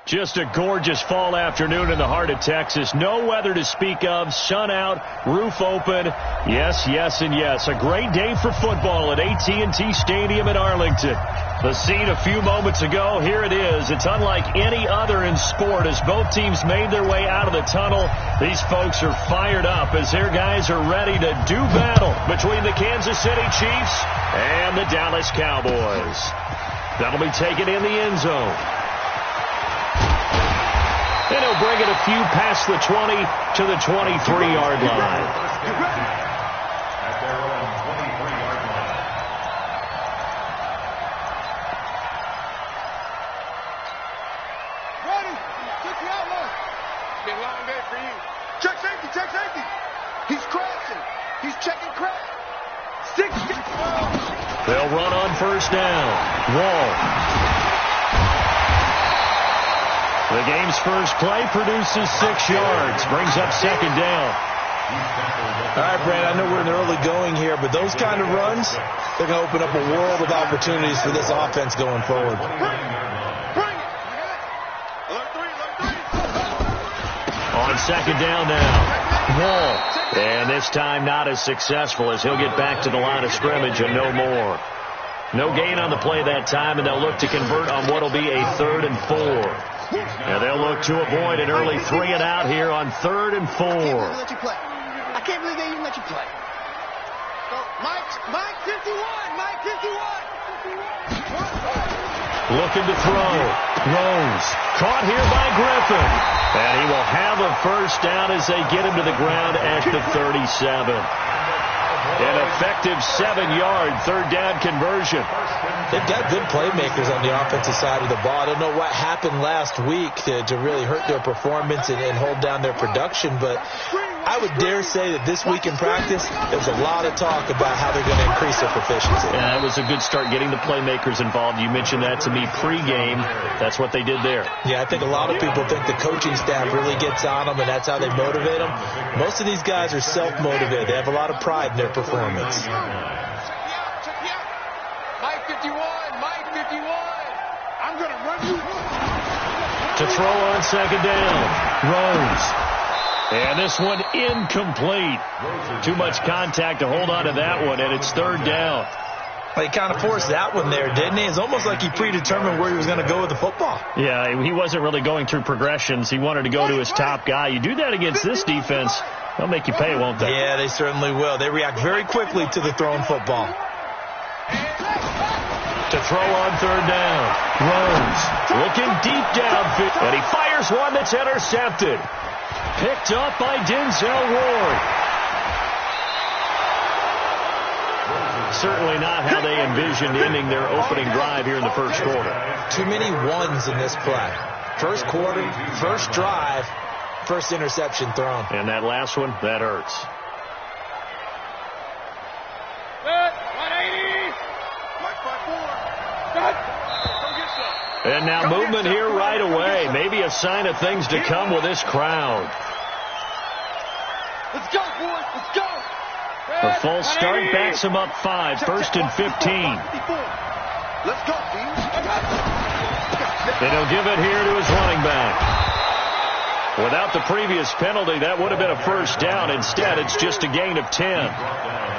Just a gorgeous fall afternoon in the heart of Texas. No weather to speak of. Sun out, roof open. Yes, yes, and yes. A great day for football at AT&T Stadium in Arlington. The scene a few moments ago, here it is. It's unlike any other in sport as both teams made their way out of the tunnel. These folks are fired up as their guys are ready to do battle between the Kansas City Chiefs and the Dallas Cowboys. That'll be taken in the end zone. And he'll bring it a few past the 20 to the 23-yard line. At their own 23-yard line. Ready. Check the outline. It's been a long day for you. Check safety. Check safety. He's crashing. He's checking crash. 6. They'll run on first down. Wall. The game's first play produces 6 yards. Brings up second down. All right, Brad, I know we're in the early going here, but those kind of runs, they're going to open up a world of opportunities for this offense going forward. Bring it. Alert 3. On second down now. Wall. And this time not as successful as he'll get back to the line of scrimmage and no more. No gain on the play that time, and they'll look to convert on what will be a 3rd and 4. And they'll look to avoid an early 3 and out here on 3rd and 4. I can't believe they even let you play. So, Mike 51. Mike 51. Looking to throw. Rose. Caught here by Griffin. And he will have a first down as they get him to the ground at the 37. An effective 7-yard 3rd down conversion. They've got good playmakers on the offensive side of the ball. I don't know what happened last week to really hurt their performance and hold down their production, but I would dare say that this week in practice, there's a lot of talk about how they're going to increase their proficiency. Yeah, that was a good start getting the playmakers involved. You mentioned that to me pregame. That's what they did there. Yeah, I think a lot of people think the coaching staff really gets on them, and that's how they motivate them. Most of these guys are self-motivated. They have a lot of pride in their performance. Check me out. Mike 51. Mike 51. I'm going to run you. To throw on second down. Rose. And this one incomplete. Too much contact to hold on to that one, and it's 3rd down. Well, he kind of forced that one there, didn't he? It's almost like he predetermined where he was going to go with the football. Yeah, he wasn't really going through progressions. He wanted to go to his top guy. You do that against this defense, they'll make you pay, won't they? Yeah, they certainly will. They react very quickly to the thrown football. To throw on 3rd down. Rose looking deep downfield, and he fires one that's intercepted. Picked up by Denzel Ward. Certainly not how they envisioned ending their opening drive here in the first quarter. Too many ones in this play. First quarter, first drive, first interception thrown. And that last one, that hurts. 180. Mike 54. And now movement here right away. Maybe a sign of things to come with this crowd. Let's go, boys. Let's go. The false start backs him up 5. 1st and 15. Let's go, team. And he'll give it here to his running back. Without the previous penalty, that would have been a first down. Instead, it's just a gain of 10.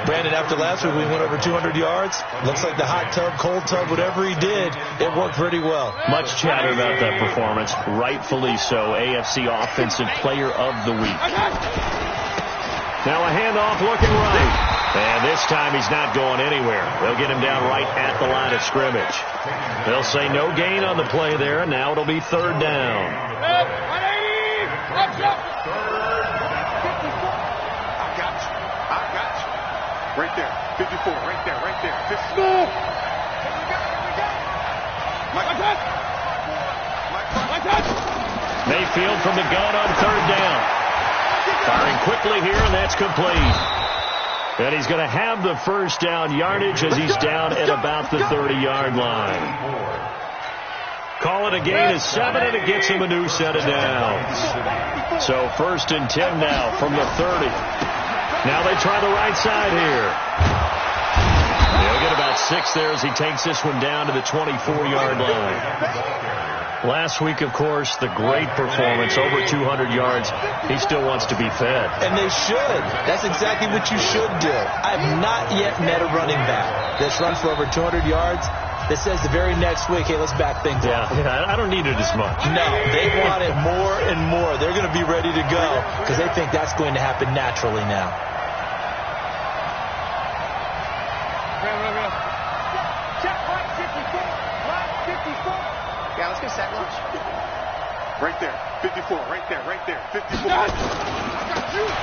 Brandon, after last week, we went over 200 yards. Looks like the hot tub, cold tub, whatever he did, it worked pretty well. Much chatter about that performance. Rightfully so. AFC Offensive Player of the Week. Now a handoff looking right. And this time he's not going anywhere. They'll get him down right at the line of scrimmage. They'll say no gain on the play there, and now it'll be 3rd down. 180. Let's go. I got you. Right there. 54. Right there. 54. My touch. Mayfield from the gun on 3rd down. Firing quickly here, and that's complete. And he's going to have the first down yardage as he's down at about the 30-yard line. Call it a gain of 7, and it gets him a new set of downs. So 1st and 10 now from the 30. Now they try the right side here. They'll get about 6 there as he takes this one down to the 24-yard line. Last week, of course, the great performance, over 200 yards. He still wants to be fed. And they should. That's exactly what you should do. I've not yet met a running back that's run for over 200 yards that says the very next week, hey, let's back things up. Yeah, I don't need it as much. No, they want it more and more. They're going to be ready to go because they think that's going to happen naturally now. Yeah, let's go set lunch. Right there. 54. Right there. Right there. 54.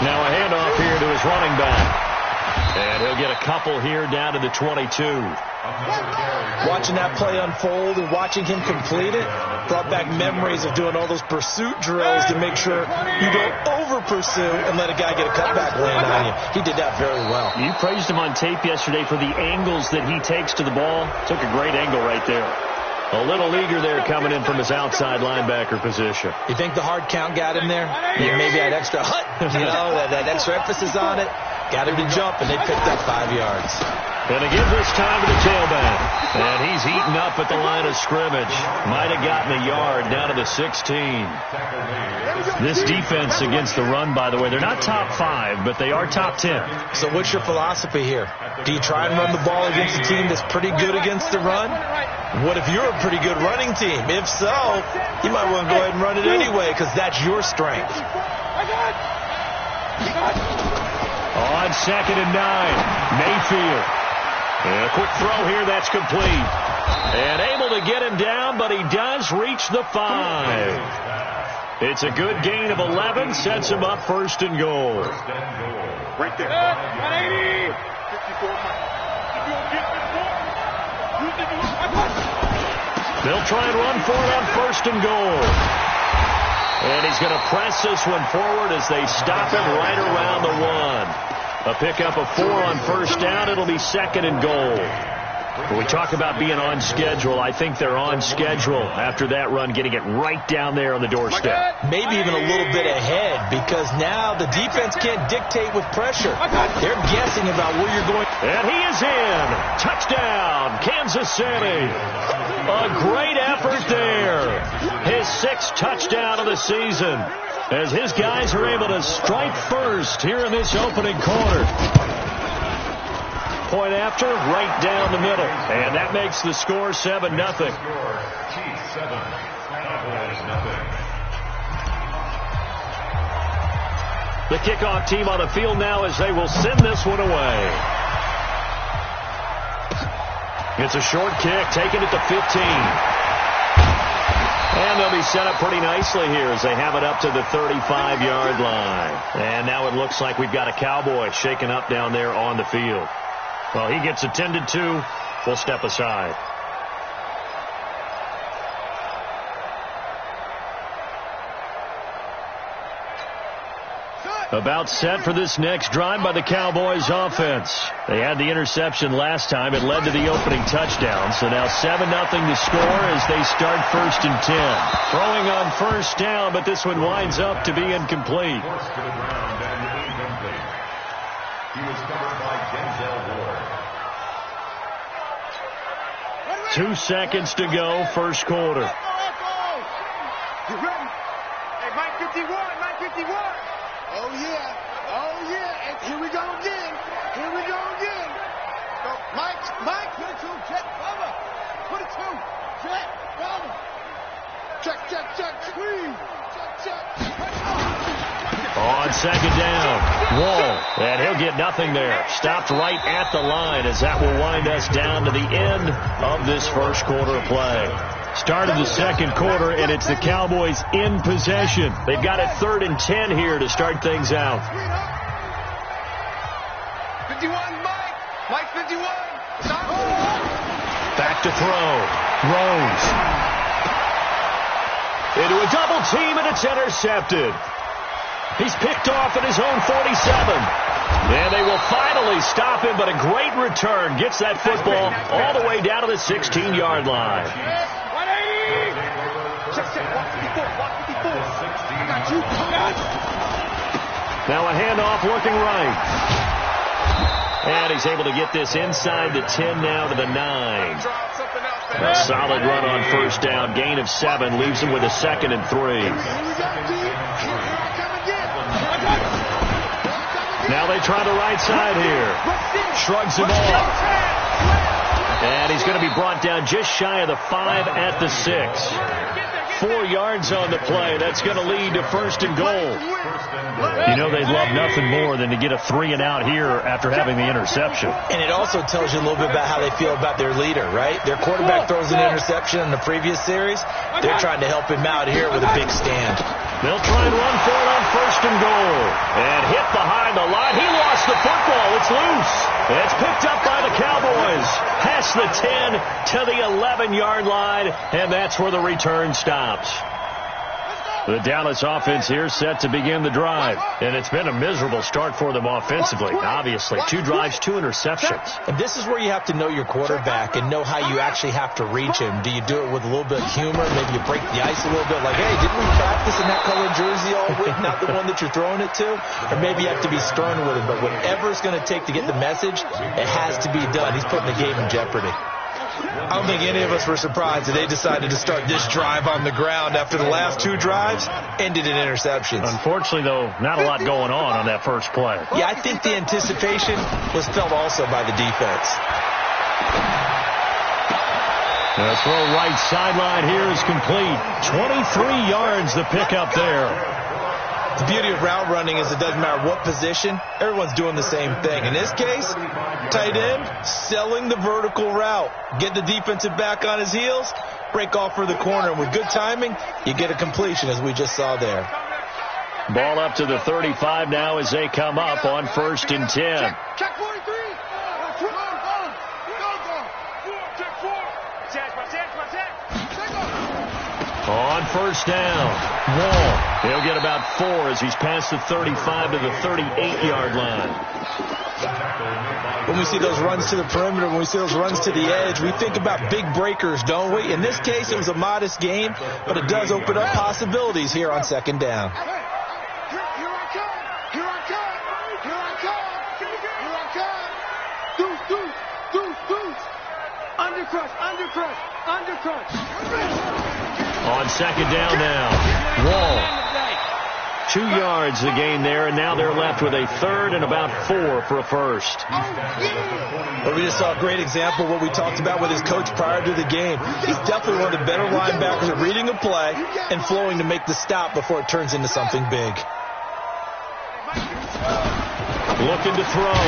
Now a handoff here to his running back. And he'll get a couple here down to the 22. Watching that play unfold and watching him complete it brought back memories of doing all those pursuit drills to make sure you don't over-pursue and let a guy get a cutback land on you. He did that very well. You praised him on tape yesterday for the angles that he takes to the ball. Took a great angle right there. A little eager there coming in from his outside linebacker position. You think the hard count got him there? You maybe had extra that extra emphasis on it. Got him to jump, and they picked up 5 yards. And to give this time to the tailback. And he's eaten up at the line of scrimmage. Might have gotten a yard down to the 16. This defense against the run, by the way, they're not top 5, but they are top 10. So what's your philosophy here? Do you try and run the ball against a team that's pretty good against the run? What if you're a pretty good running team? If so, you might want to go ahead and run it anyway because that's your strength. On 2nd and 9, Mayfield. And a quick throw here, that's complete. And able to get him down, but he does reach the 5. It's a good gain of 11, sets him up 1st and goal. Right there. 180. 54. They'll try and run for it on 1st and goal. And he's going to press this one forward as they stop him right around the 1. A pickup of 4 on 1st down. It'll be 2nd and goal. When we talk about being on schedule, I think they're on schedule after that run, getting it right down there on the doorstep. Maybe even a little bit ahead because now the defense can't dictate with pressure. They're guessing about where you're going. And he is in. Touchdown, Kansas City. A great effort there. His 6th touchdown of the season as his guys are able to strike first here in this opening quarter. Point after, right down the middle. And that makes the score 7-0. The kickoff team on the field now as they will send this one away. It's a short kick, taken at the 15. And they'll be set up pretty nicely here as they have it up to the 35-yard line. And now it looks like we've got a Cowboy shaken up down there on the field. Well, he gets attended to. We'll step aside. About set for this next drive by the Cowboys offense. They had the interception last time. It led to the opening touchdown. So now 7-0 to score as they start 1st and 10. Throwing on 1st down, but this one winds up to be incomplete. Forced to the ground and incomplete. He was covered by Denzel Ward. 2 seconds to go, 1st quarter. You ready? Hey, Mike 51, Mike 51. Oh, yeah. Oh, yeah. And here we go again. Here we go again. So, Mike, 22, check, cover. 22, check, cover. Check, squeeze. Check. On 2nd down, Wall, and he'll get nothing there. Stopped right at the line as that will wind us down to the end of this 1st quarter of play. Start of the 2nd quarter, and it's the Cowboys in possession. They've got it 3rd and 10 here to start things out. 51, Mike 51. Stop. Back to throw. Rose. Into a double team, and it's intercepted. He's picked off at his own 47. And they will finally stop him, but a great return. Gets that football all the way down to the 16-yard line. 180. Check, 154. I got you. Now a handoff looking right. And he's able to get this inside the 10 now to the 9. A solid run on first down. Gain of 7 leaves him with a 2nd and 3. Now they try the right side here. Shrugs him off. And he's going to be brought down just shy of the 5 at the 6. 4 yards on the play. That's going to lead to 1st and goal. You know they'd love nothing more than to get a 3 and out here after having the interception. And it also tells you a little bit about how they feel about their leader, right? Their quarterback throws an interception in the previous series. They're trying to help him out here with a big stand. They'll try and run for it on 1st and goal. And hit behind the line. He lost the football. It's loose. It's picked up by the Cowboys. Past the 10 to the 11-yard line. And that's where the return stops. The Dallas offense here set to begin the drive. And it's been a miserable start for them offensively, obviously. 2 drives, 2 interceptions. And this is where you have to know your quarterback and know how you actually have to reach him. Do you do it with a little bit of humor? Maybe you break the ice a little bit, like, hey, didn't we practice in that color jersey all week, not the one that you're throwing it to? Or maybe you have to be stern with him. But whatever it's going to take to get the message, it has to be done. He's putting the game in jeopardy. I don't think any of us were surprised that they decided to start this drive on the ground after the last 2 drives ended in interceptions. Unfortunately, though, not a lot going on that first play. Yeah, I think the anticipation was felt also by the defense. The throw right sideline here is complete. 23 yards the pickup there. The beauty of route running is it doesn't matter what position, everyone's doing the same thing. In this case, tight end, selling the vertical route. Get the defensive back on his heels, break off for the corner. And with good timing, you get a completion, as we just saw there. Ball up to the 35 now as they come up on 1st and 10. Check 43. On 1st down, Wall. He'll get about 4 as he's past the 35 to the 38-yard line. When we see those runs to the perimeter, when we see those runs to the edge, we think about big breakers, don't we? In this case, it was a modest gain, but it does open up possibilities here on 2nd down. Here I come. Undercrush. On 2nd down now, Wall. 2 yards the gain there, and now they're left with a 3rd and about 4 for a 1st. Well, we just saw a great example of what we talked about with his coach prior to the game. He's definitely one of the better linebackers at reading a play and flowing to make the stop before it turns into something big. Looking to throw.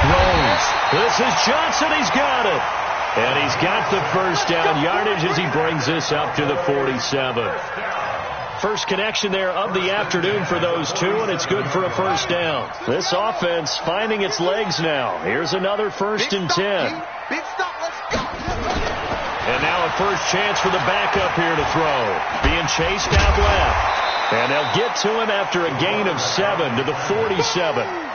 Rose. This is Johnson. He's got it. And he's got the 1st down yardage as he brings this up to the 47. First connection there of the afternoon for those 2, and it's good for a 1st down. This offense finding its legs now. Here's another 1st and 10. Big stop, let's go. And now a first chance for the backup here to throw. Being chased out left. And they'll get to him after a gain of 7 to the 47.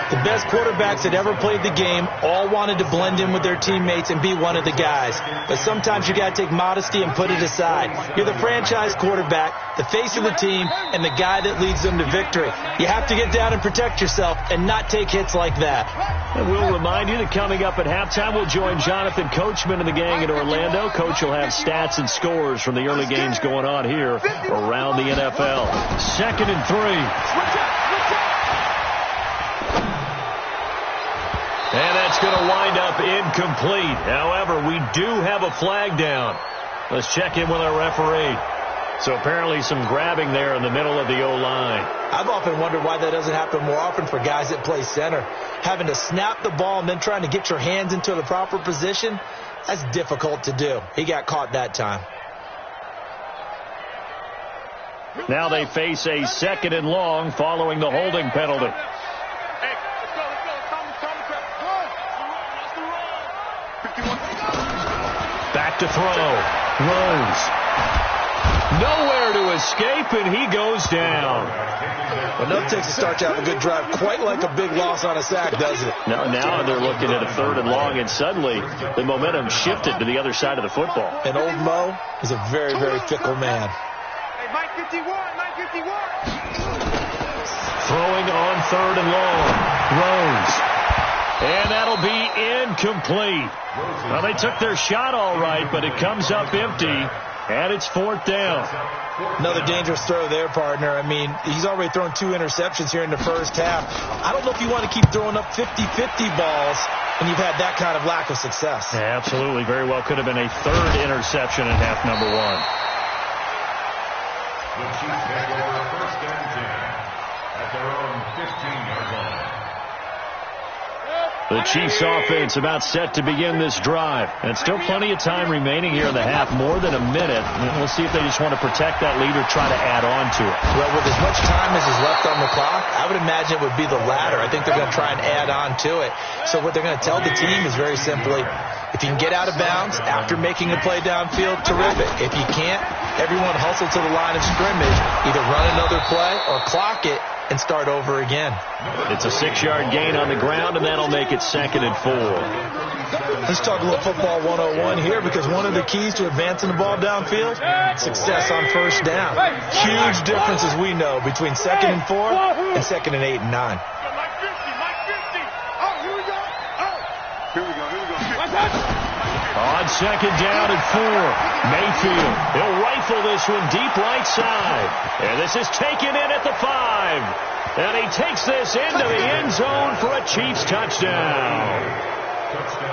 The best quarterbacks that ever played the game all wanted to blend in with their teammates and be one of the guys. But sometimes you got to take modesty and put it aside. You're the franchise quarterback, the face of the team, and the guy that leads them to victory. You have to get down and protect yourself and not take hits like that. And we'll remind you that coming up at halftime, we'll join Jonathan Coachman and the gang in Orlando. Coach will have stats and scores from the early games going on here around the NFL. 2nd and 3. And that's going to wind up incomplete. However, we do have a flag down. Let's check in with our referee. So apparently some grabbing there in the middle of the O-line. I've often wondered why that doesn't happen more often for guys that play center. Having to snap the ball and then trying to get your hands into the proper position, that's difficult to do. He got caught that time. Now they face a 2nd and long following the holding penalty. Back to throw. Rose. Nowhere to escape, and he goes down. Enough takes to start to have a good drive. Quite like a big loss on a sack, does it? Now they're looking at a 3rd and long, and suddenly the momentum shifted to the other side of the football. And old Mo is a very, very fickle man. Hey, Mike 51. Throwing on 3rd and long. Rose. And that'll be incomplete. Well, they took their shot all right, but it comes up empty, and it's 4th down. Another dangerous throw there, partner. I mean, he's already thrown 2 interceptions here in the first half. I don't know if you want to keep throwing up 50-50 balls when you've had that kind of lack of success. Yeah, absolutely. Very well could have been a 3rd interception in half number 1. The Chiefs take over 1st and 10 at their own 15-yard line. The Chiefs offense about set to begin this drive. And still plenty of time remaining here in the half, more than a minute. And we'll see if they just want to protect that lead or try to add on to it. Well, with as much time as is left on the clock, I would imagine it would be the latter. I think they're going to try and add on to it. So what they're going to tell the team is very simply, if you can get out of bounds after making a play downfield, terrific. If you can't, everyone hustle to the line of scrimmage, either run another play or clock it and start over again. It's a 6-yard gain on the ground, and that'll make it 2nd and 4. Let's talk a little football 101 here, because one of the keys to advancing the ball downfield, success on 1st down. Huge difference, as we know, between 2nd and 4 and 2nd and 8 and 9. On 2nd down and 4, Mayfield. He'll rifle this one deep right side. And this is taken in at the 5. And he takes this into the end zone for a Chiefs touchdown.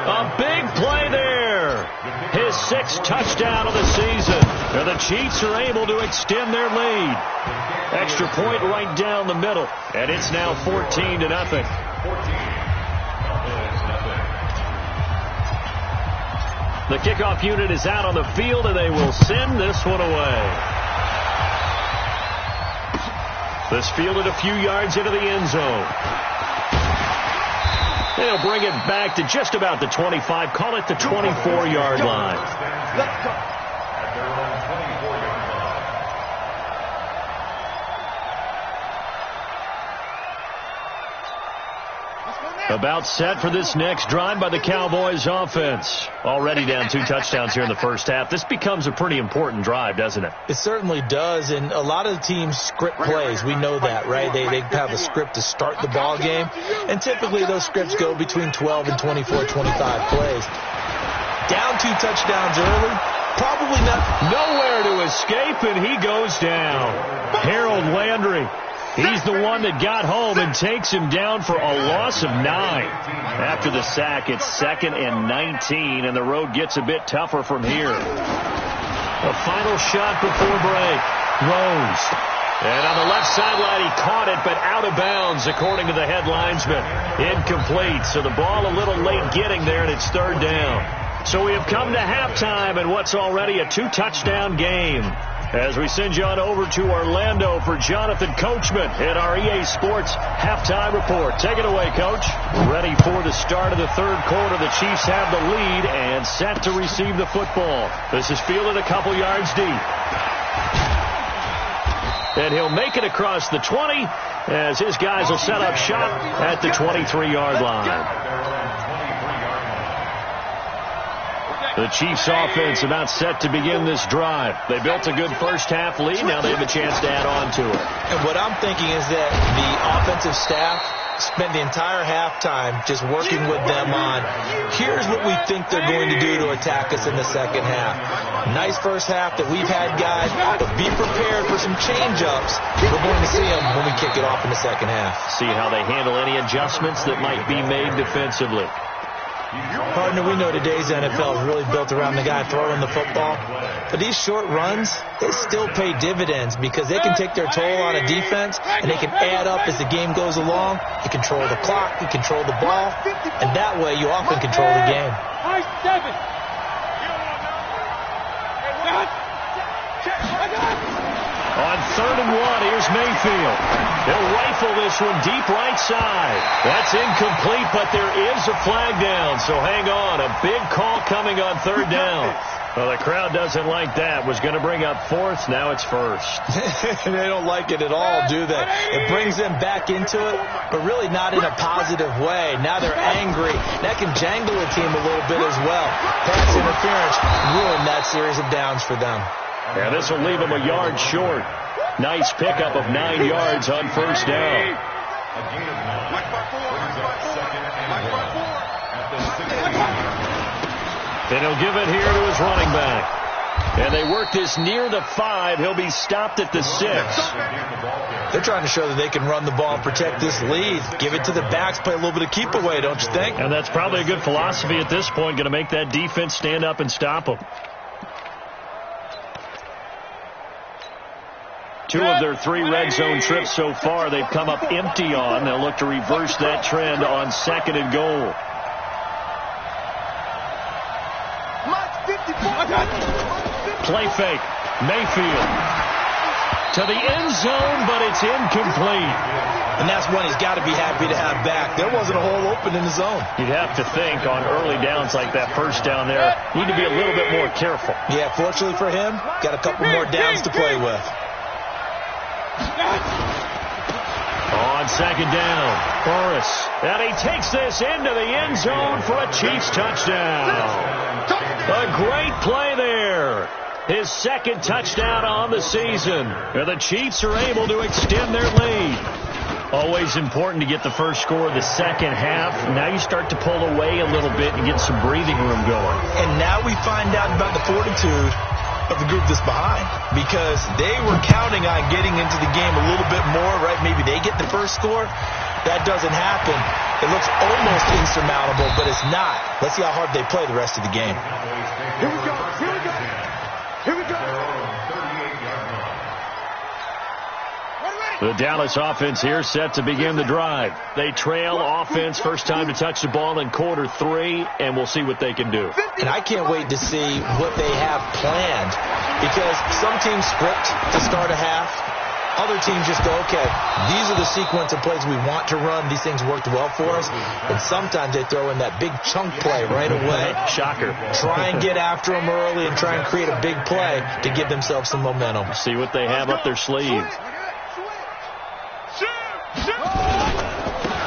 A big play there. His 6th touchdown of the season. And the Chiefs are able to extend their lead. Extra point right down the middle. And it's now 14-0. The kickoff unit is out on the field, and they will send this one away. This fielded a few yards into the end zone. They'll bring it back to just about the 25. Call it the 24-yard line. At their own 24-yard line. About set for this next drive by the Cowboys offense. Already down 2 touchdowns here in the first half. This becomes a pretty important drive, doesn't it? It certainly does, and a lot of the teams script plays. We know that, right? They have a script to start the ball game, and typically those scripts go between 12 and 24, 25 plays. Down 2 touchdowns early, probably not. Nowhere to escape, and he goes down. Harold Landry. He's the one that got home and takes him down for a loss of 9. After the sack, it's 2nd and 19, and the road gets a bit tougher from here. A final shot before break. Rose. And on the left sideline, he caught it, but out of bounds, according to the head linesman. Incomplete, so the ball a little late getting there, and it's 3rd down. So we have come to halftime in what's already a 2-touchdown game. As we send you on over to Orlando for Jonathan Coachman at our EA Sports Halftime Report. Take it away, Coach. Ready for the start of the 3rd quarter. The Chiefs have the lead and set to receive the football. This is fielded a couple yards deep. And he'll make it across the 20 as his guys will set up shop at the 23-yard line. The Chiefs offense about set to begin this drive. They built a good first half lead. Now they have a chance to add on to it. And what I'm thinking is that the offensive staff spent the entire halftime just working with them on, here's what we think they're going to do to attack us in the second half. Nice first half that we've had, guys, but be prepared for some change-ups. We're going to see them when we kick it off in the second half. See how they handle any adjustments that might be made defensively. Partner, we know today's NFL is really built around the guy throwing the football. But these short runs, they still pay dividends because they can take their toll on a defense and they can add up as the game goes along. You control the clock, you control the ball, and that way you often control the game. On 3rd and 1, here's Mayfield. They'll rifle this one deep right side. That's incomplete, but there is a flag down, so hang on. A big call coming on 3rd down. Well, the crowd doesn't like that. Was going to bring up 4th, now it's 1st. They don't like it at all, do they? It brings them back into it, but really not in a positive way. Now they're angry. That can jangle a team a little bit as well. Pass interference ruined that series of downs for them. Yeah, this will leave them a yard short. Nice pickup of 9 yards on 1st down. A gain of 9. Mike by 4. Brings up second and Mike by 1 4. at the 16. And he'll give it here to his running back. And they work this near the 5. He'll be stopped at the 6. They're trying to show that they can run the ball and protect this lead. Give it to the backs, play a little bit of keep away, don't you think? And that's probably a good philosophy at this point, going to make that defense stand up and stop them. 2 of their 3 red zone trips so far they've come up empty on. They'll look to reverse that trend on 2nd and goal. Play fake. Mayfield to the end zone, but it's incomplete. And that's one he's got to be happy to have back. There wasn't a hole open in the zone. You'd have to think on early downs like that first down there, need to be a little bit more careful. Yeah, fortunately for him, got a couple more downs to play with. On 2nd down, Burris. And he takes this into the end zone for a Chiefs touchdown. A great play there. His 2nd touchdown on the season. And the Chiefs are able to extend their lead. Always important to get the first score of the second half. Now you start to pull away a little bit and get some breathing room going. And now we find out about the fortitude of the group that's behind, because they were counting on getting into the game a little bit more, right? Maybe they get the first score. That doesn't happen. It looks almost insurmountable, but it's not. Let's see how hard they play the rest of the game. Here we go. Here we go. Here we go. The Dallas offense here set to begin the drive. They trail offense, first time to touch the ball in quarter 3, and we'll see what they can do. And I can't wait to see what they have planned, because some teams script to start a half. Other teams just go, okay, these are the sequence of plays we want to run. These things worked well for us. And sometimes they throw in that big chunk play right away. Shocker. Try and get after them early and try and create a big play to give themselves some momentum. See what they have up their sleeve.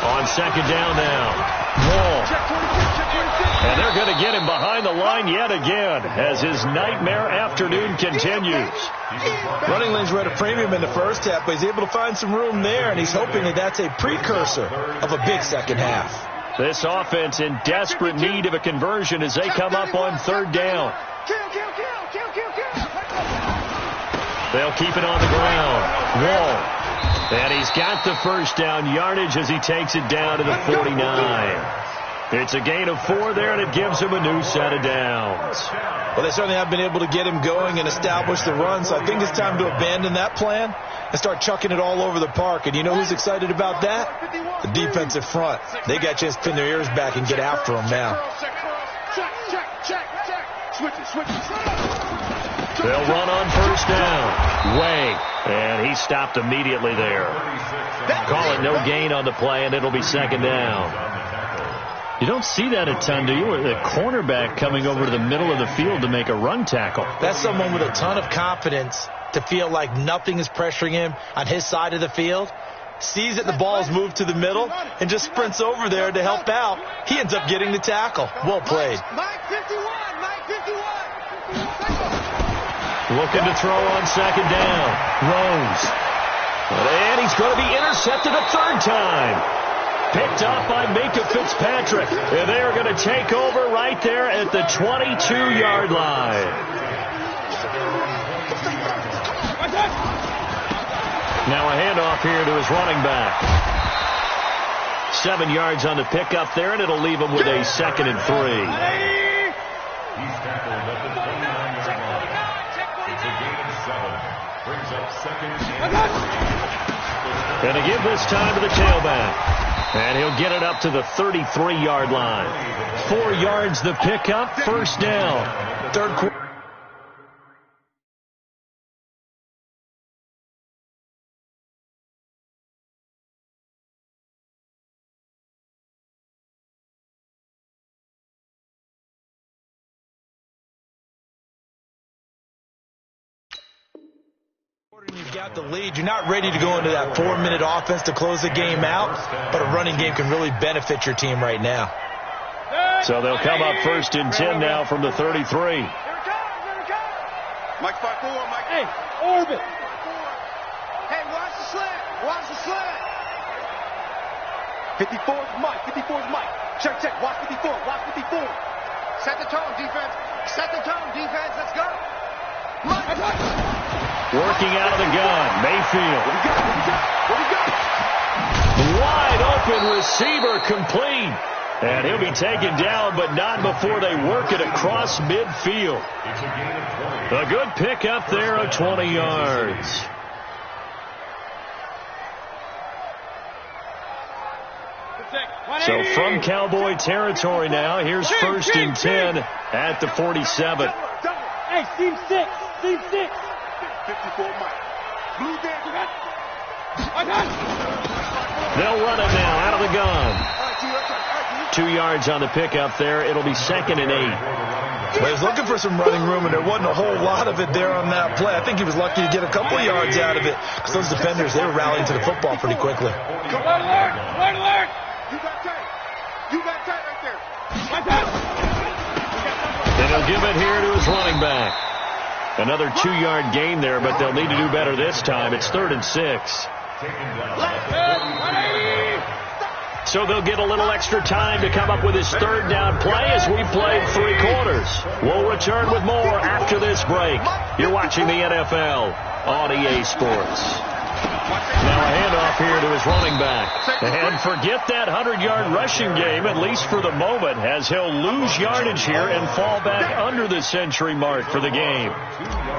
On 2nd down now, Wall. And they're going to get him behind the line yet again as his nightmare afternoon continues. Running lanes were at a premium in the first half, but he's able to find some room there, and he's hoping that that's a precursor of a big second half. This offense in desperate need of a conversion as they come up on 3rd down. They'll keep it on the ground. Wall. And he's got the first down yardage as he takes it down to the 49. It's a gain of 4 there, and it gives him a new set of downs. Well, they certainly have been able to get him going and establish the run, so I think it's time to abandon that plan and start chucking it all over the park. And you know who's excited about that? The defensive front. They got a chance to pin their ears back and get after him now. They'll run on first down. Way. And he stopped immediately there. Call it no gain on the play, and it'll be 2nd down. You don't see that a ton, do you? The cornerback coming over to the middle of the field to make a run tackle. That's someone with a ton of confidence to feel like nothing is pressuring him on his side of the field. Sees that the ball is moved to the middle and just sprints over there to help out. He ends up getting the tackle. Well played. Mike 51. Mike 51. Looking to throw on 2nd down. Rose. And he's going to be intercepted a 3rd time. Picked up by Minka Fitzpatrick. And they are going to take over right there at the 22-yard line. Now a handoff here to his running back. 7 yards on the pickup there, and it'll leave him with a 2nd and 3. He's tackled at the 29-yard line. It's a gain of 7. Brings up 2nd and 3. And to give this time to the tailback. And he'll get it up to the 33-yard line. 4 yards the pickup, first down. 3rd quarter. You've got the lead. You're not ready to go into that 4-minute offense to close the game out, but a running game can really benefit your team right now. So they'll come up 1st and 10 now from the 33. Mike 5-4. Mike. Hey, orbit. Hey, watch the slant. Watch the slant. 54's Mike. 54's Mike. Check. Watch 54. Watch 54. Set the tone, defense. Set the tone, defense. Let's go. Mike. Working out of the gun. Mayfield. What we got? Wide open receiver complete. And he'll be taken down, but not before they work it across midfield. A good pickup there of 20 yards. So from Cowboy territory now, here's 1st and 10 at the 47. Hey, team 6. 54 Mike. Blue Dance. They'll run it now out of the gun. 2 yards on the pickup there. It'll be 2nd and 8. Well, he was looking for some running room, and there wasn't a whole lot of it there on that play. I think he was lucky to get a couple yards out of it, because those defenders, they were rallying to the football pretty quickly. Come on, alert! You got tight right there. And he'll give it here to his running back. Another 2-yard gain there, but they'll need to do better this time. It's 3rd and 6. So they'll get a little extra time to come up with his 3rd down play as we played 3 quarters. We'll return with more after this break. You're watching the NFL on EA Sports. Now a handoff here to his running back. And forget that 100-yard rushing game, at least for the moment, as he'll lose yardage here and fall back under the century mark for the game.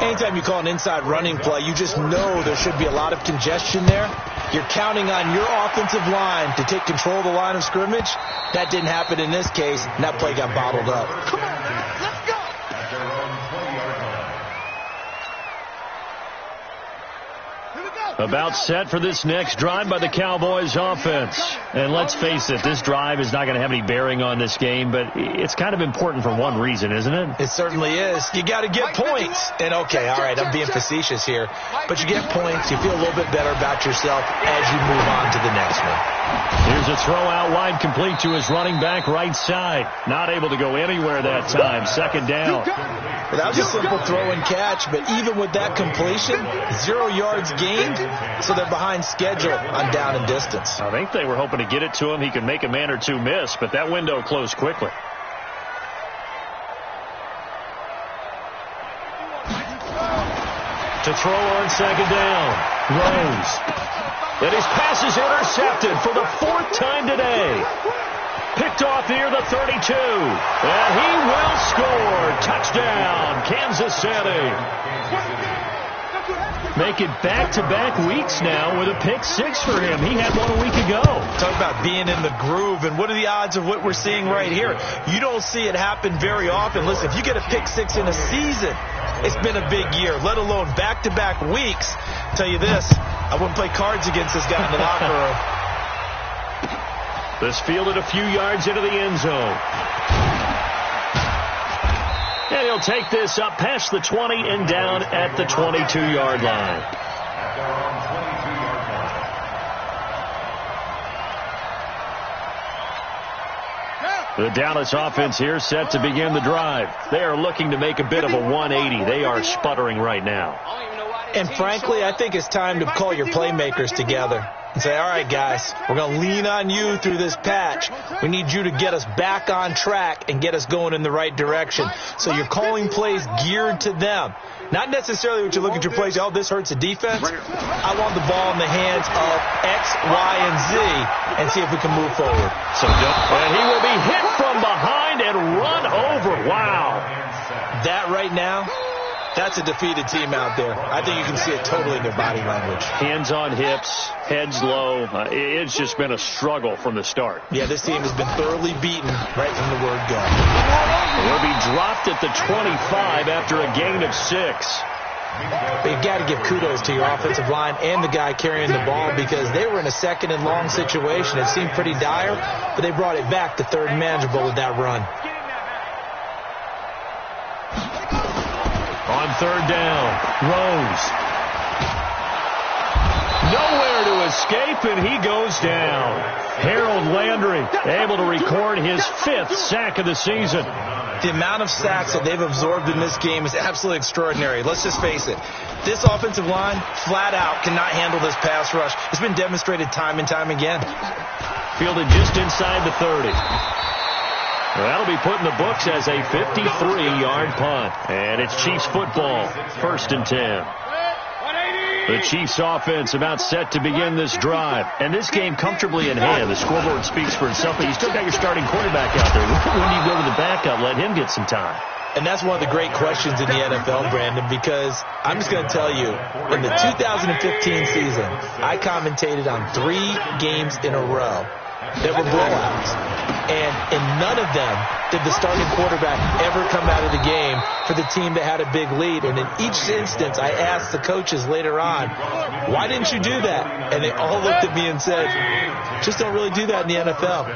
Anytime you call an inside running play, you just know there should be a lot of congestion there. You're counting on your offensive line to take control of the line of scrimmage. That didn't happen in this case, and that play got bottled up. Come on, let's go. About set for this next drive by the Cowboys offense. And let's face it, this drive is not going to have any bearing on this game, but it's kind of important for one reason, isn't it? It certainly is. You got to get points. And okay, all right, I'm being facetious here, but you get points, you feel a little bit better about yourself as you move on to the next one. Here's a throw out wide complete to his running back right side. Not able to go anywhere that time. 2nd down. Well, that was a simple throw and catch, but even with that completion, 0 yards gained, so they're behind schedule on down and distance. I think they were hoping to get it to him. He could make a man or two miss, but that window closed quickly. To throw on 2nd down. Rose. And his pass is intercepted for the 4th time today. Picked off near the 32. And he will score. Touchdown, Kansas City. Make it back-to-back weeks now with a pick 6 for him. He had one a week ago. Talk about being in the groove, and what are the odds of what we're seeing right here? You don't see it happen very often. Listen, if you get a pick 6 in a season, it's been a big year, let alone back-to-back weeks. I'll tell you this, I wouldn't play cards against this guy in the locker room. This fielded a few yards into the end zone. And he'll take this up past the 20 and down at the 22-yard line. The Dallas offense here set to begin the drive. They are looking to make a bit of a 180. They are sputtering right now. And frankly, I think it's time to call your playmakers together and say, all right, guys, we're going to lean on you through this patch. We need you to get us back on track and get us going in the right direction. So you're calling plays geared to them. Not necessarily what you look at your plays, oh, this hurts the defense. I want the ball in the hands of X, Y, and Z and see if we can move forward. And he will be hit from behind and run over. Wow. That right now, that's a defeated team out there. I think you can see it totally in their body language. Hands on hips, heads low. It's just been a struggle from the start. Yeah, this team has been thoroughly beaten right from the word go. They'll be dropped at the 25 after a gain of 6. But you've got to give kudos to your offensive line and the guy carrying the ball, because they were in a 2nd and long situation. It seemed pretty dire, but they brought it back to 3rd and manageable with that run. On 3rd down, Rose. Nowhere to escape, and he goes down. Harold Landry able to record his 5th sack of the season. The amount of sacks that they've absorbed in this game is absolutely extraordinary. Let's just face it. This offensive line, flat out, cannot handle this pass rush. It's been demonstrated time and time again. Fielded just inside the 30. That'll be put in the books as a 53-yard punt. And it's Chiefs football, 1st and 10. The Chiefs offense about set to begin this drive. And this game comfortably in hand. The scoreboard speaks for itself, but you still got your starting quarterback out there. When do you go to the backup? Let him get some time. And that's one of the great questions in the NFL, Brandon, because I'm just going to tell you, in the 2015 season, I commentated on 3 games in a row that were blowouts. And in none of them did the starting quarterback ever come out of the game for the team that had a big lead. And in each instance, I asked the coaches later on, why didn't you do that? And they all looked at me and said, just don't really do that in the NFL.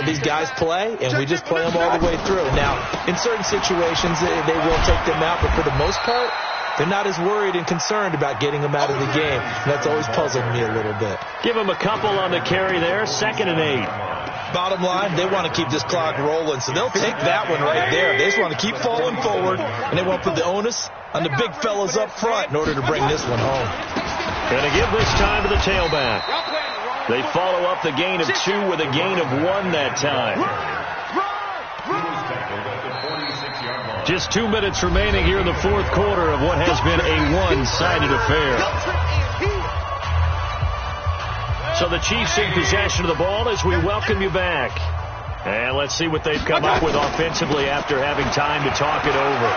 These guys play, and we just play them all the way through. Now, in certain situations, they will take them out, but for the most part, they're not as worried and concerned about getting them out of the game. And that's always puzzled me a little bit. Give them a couple on the carry there, 2nd and 8. Bottom line, they want to keep this clock rolling, so they'll take that one right there. They just want to keep falling forward, and they want to put the onus on the big fellas up front in order to bring this one home. Going to give this time to the tailback. They follow up the gain of 2 with a gain of 1 that time. Just 2 minutes remaining here in the 4th quarter of what has been a one-sided affair. So the Chiefs in possession of the ball as we welcome you back. And let's see what they've come up with offensively after having time to talk it over.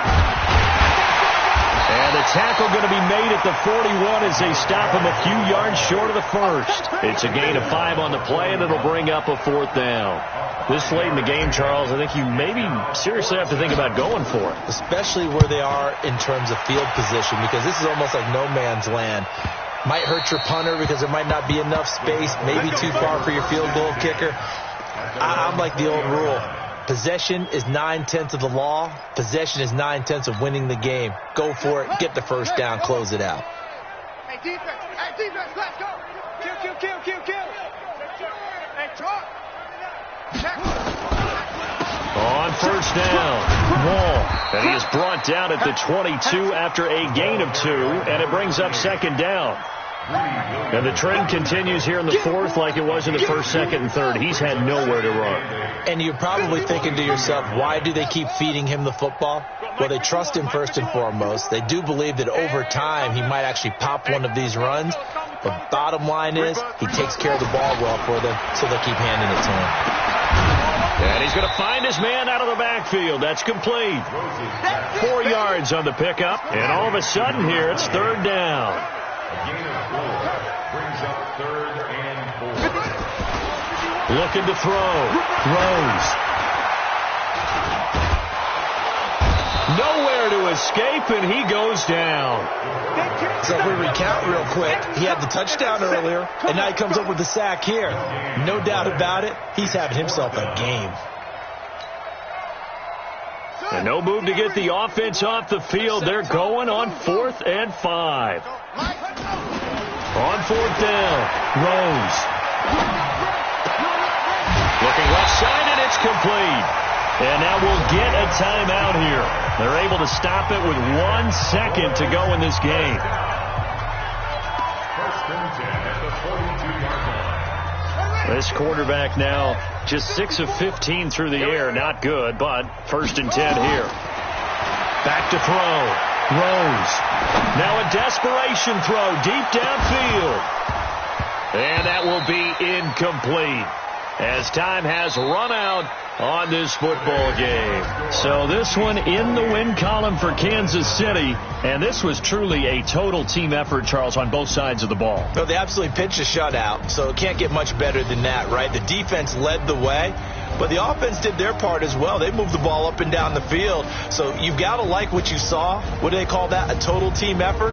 And the tackle going to be made at the 41 as they stop him a few yards short of the first. It's a gain of 5 on the play, and it'll bring up a 4th down. This late in the game, Charles, I think you maybe seriously have to think about going for it. Especially where they are in terms of field position, because this is almost like no man's land. Might hurt your punter because there might not be enough space, maybe too far for your field goal kicker. I'm like the old rule. Possession is 9/10 of the law. Possession is 9/10 of winning the game. Go for it. Get the first down. Close it out. Hey, defense, let's go. Kill. Hey, talk. On first down, Wall. And he is brought down at the 22 after a gain of 2, and it brings up 2nd down. And the trend continues here in the 4th like it was in the 1st, 2nd, and 3rd. He's had nowhere to run. And you're probably thinking to yourself, why do they keep feeding him the football? Well, they trust him first and foremost. They do believe that over time he might actually pop one of these runs. But bottom line is he takes care of the ball well for them, so they keep handing it to him. And he's going to find his man out of the backfield. That's complete. 4 yards on the pickup. And all of a sudden here, it's 3rd down. A gain of 4 brings up 3rd and 4. Looking to throw. Throws. Nowhere to escape, and he goes down. So if we recount real quick, he had the touchdown earlier, and now he comes up with the sack here. No doubt about it, he's having himself a game. And no move to get the offense off the field. They're going on 4th and 5. On 4th down, Rose. Looking left side, and it's complete. And now we'll get a timeout here. They're able to stop it with 1 second to go in this game. 1st and 10 at the 42-yard line. This quarterback now just 6 of 15 through the air. Not good, but 1st and 10 here. Back to throw. Rose. Now a desperation throw deep downfield. And that will be incomplete as time has run out on this football game. So this one in the win column for Kansas City. And this was truly a total team effort, Charles, on both sides of the ball. No, they absolutely pitched a shutout, so it can't get much better than that, right? The defense led the way, but the offense did their part as well. They moved the ball up and down the field. So you've got to like what you saw. What do they call that? A total team effort?